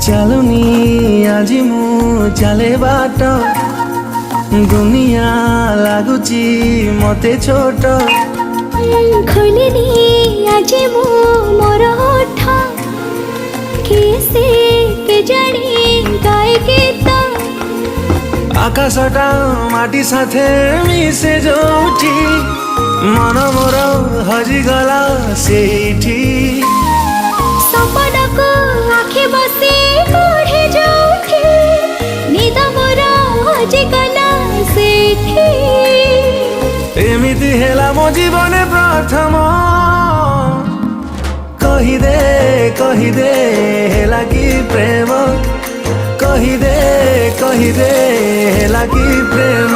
ଚାଲୁନି ଆଜି ମୁଁ ଚାଲେ ବାଟ ଦୁନିଆ ଲାଗୁଛି ମତେ ଛୋଟ ଖୋଲିନି ଆଜି ମୁଁ ମୋର ଓଠ କିଏ କେଜାଣି ଗାଏ ଗୀତ ଆକାଶଟା ମାଟି ସାଥେ ମିଶେ ଯୋଉଠି ମନ ମୋର ହଜିଗଲା ସେଇଠି ସପନକୁ ଆଖି ବସି ପଢ଼େ ଯୋଉଠି ନିଦ ମୋର ହଜିଗଲା ସେଇଠି ଏମିତି ହେଲା ମୋ ଜୀବନେ ପ୍ରଥମ କହିଦେ ହେଲା କି ପ୍ରେମ କହିଦେ ହେଲା କି ପ୍ରେମ।